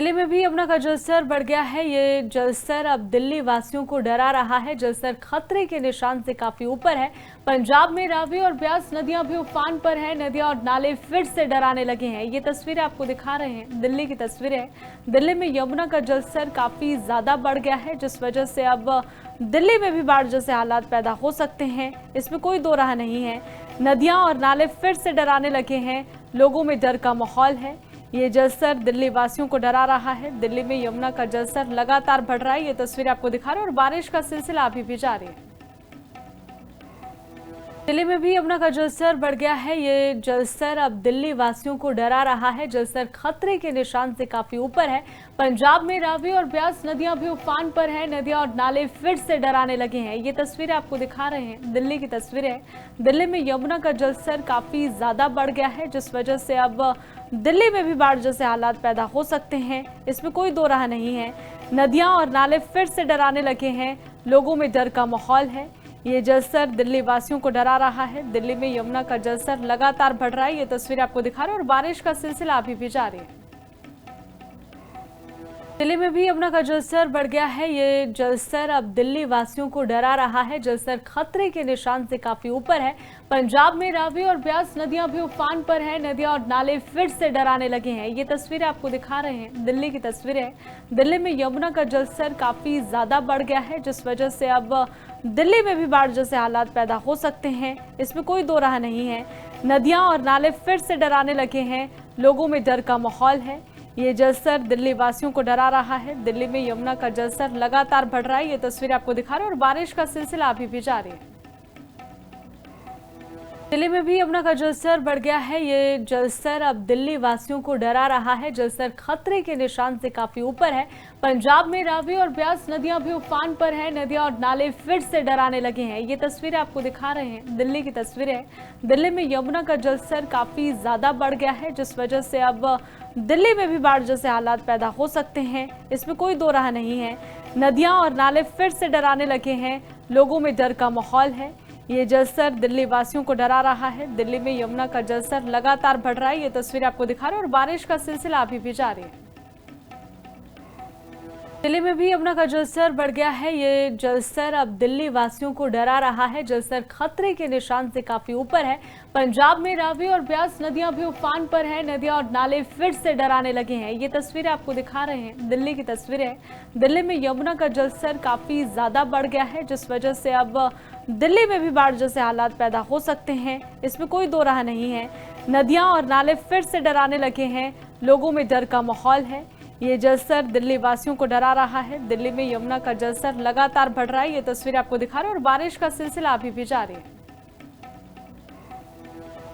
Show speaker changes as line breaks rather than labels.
दिल्ली में भी यमुना का जलस्तर बढ़ गया है। ये जलस्तर अब दिल्ली वासियों को डरा रहा है। जलस्तर खतरे के निशान से काफी ऊपर है। पंजाब में रावी और ब्यास नदियां भी उफान पर है। नदियां और नाले फिर से डराने लगे हैं। ये तस्वीरें आपको दिखा रहे हैं, दिल्ली की तस्वीरें हैं। दिल्ली में यमुना का जलस्तर काफी ज्यादा बढ़ गया है, जिस वजह से अब दिल्ली में भी बाढ़ जैसे हालात पैदा हो सकते हैं। इसमें कोई दो राह नहीं है। नदियां और नाले फिर से डराने लगे हैं। लोगों में डर का माहौल है। ये जलस्तर दिल्ली वासियों को डरा रहा है। दिल्ली में यमुना का जलस्तर लगातार बढ़ रहा है। ये तस्वीर आपको दिखा रहे हैं और बारिश का सिलसिला अभी भी जारी है। दिल्ली में भी यमुना का जलस्तर बढ़ गया है। ये जलस्तर अब दिल्ली वासियों को डरा रहा है। जलस्तर खतरे के निशान से काफी ऊपर है। पंजाब में रावी और ब्यास नदियां भी उफान पर है। नदियां और नाले फिर से डराने लगे हैं। ये तस्वीरें आपको दिखा रहे हैं, दिल्ली की तस्वीरें हैं। दिल्ली में यमुना का जलस्तर काफी ज्यादा बढ़ गया है, जिस वजह से अब दिल्ली में भी बाढ़ जैसे हालात पैदा हो सकते हैं। इसमें कोई दो राह नहीं है। नदियां और नाले फिर से डराने लगे हैं। लोगों में डर का माहौल है। ये जलस्तर दिल्ली वासियों को डरा रहा है। दिल्ली में यमुना का जलस्तर लगातार बढ़ रहा है। ये तस्वीर आपको दिखा रहे हैं और बारिश का सिलसिला अभी भी जारी है। दिल्ली में भी यमुना का जलस्तर बढ़ गया है। ये जलस्तर अब दिल्ली वासियों को डरा रहा है। जलस्तर खतरे के निशान से काफी ऊपर है। पंजाब में रावी और ब्यास नदियां भी उफान पर है। नदियां और नाले फिर से डराने लगे हैं। ये तस्वीरें आपको दिखा रहे हैं, दिल्ली की तस्वीरें हैं। दिल्ली में यमुना का जलस्तर काफी ज्यादा बढ़ गया है, जिस वजह से अब दिल्ली में भी बाढ़ जैसे हालात पैदा हो सकते हैं। इसमें कोई दो राह नहीं है। नदियां और नाले फिर से डराने लगे हैं। लोगों में डर का माहौल है। ये जलस्तर दिल्ली वासियों को डरा रहा है। दिल्ली में यमुना का जलस्तर लगातार बढ़ रहा है। ये तस्वीर आपको दिखा रहे हैं और बारिश का सिलसिला अभी भी जारी है। दिल्ली में भी यमुना का जलस्तर बढ़ गया है। ये जलस्तर अब दिल्ली वासियों को डरा रहा है। जलस्तर खतरे के निशान से काफी ऊपर है। पंजाब में रावी और ब्यास नदियां भी उफान पर है। नदियां और नाले फिर से डराने लगे हैं। ये तस्वीरें आपको दिखा रहे हैं, दिल्ली की तस्वीरें हैं। दिल्ली में यमुना का जलस्तर काफी ज्यादा बढ़ गया है, जिस वजह से अब दिल्ली में भी बाढ़ जैसे हालात पैदा हो सकते हैं। इसमें कोई दो राह नहीं है। नदियां और नाले फिर से डराने लगे हैं। लोगों में डर का माहौल है। ये जलस्तर दिल्ली वासियों को डरा रहा है। दिल्ली में यमुना का जलस्तर लगातार बढ़ रहा है। ये तस्वीर आपको दिखा रहे हैं और बारिश का सिलसिला अभी भी जारी है। दिल्ली में भी यमुना का जलस्तर बढ़ गया है। ये जलस्तर अब दिल्ली वासियों को डरा रहा है। जलस्तर खतरे के निशान से काफी ऊपर है। पंजाब में रावी और ब्यास नदियां भी उफान पर है। नदियां और नाले फिर से डराने लगे हैं। ये तस्वीरें आपको दिखा रहे हैं, दिल्ली की तस्वीरें हैं। दिल्ली में यमुना का जलस्तर काफी ज्यादा बढ़ गया है, जिस वजह से अब दिल्ली में भी बाढ़ जैसे हालात पैदा हो सकते हैं। इसमें कोई दो राह नहीं है। नदियां और नाले फिर से डराने लगे हैं। लोगों में डर का माहौल है। ये जलस्तर दिल्ली वासियों को डरा रहा है। दिल्ली में यमुना का जलस्तर लगातार बढ़ रहा है। ये तस्वीर आपको दिखा रहे हैं और बारिश का सिलसिला अभी भी जारी है।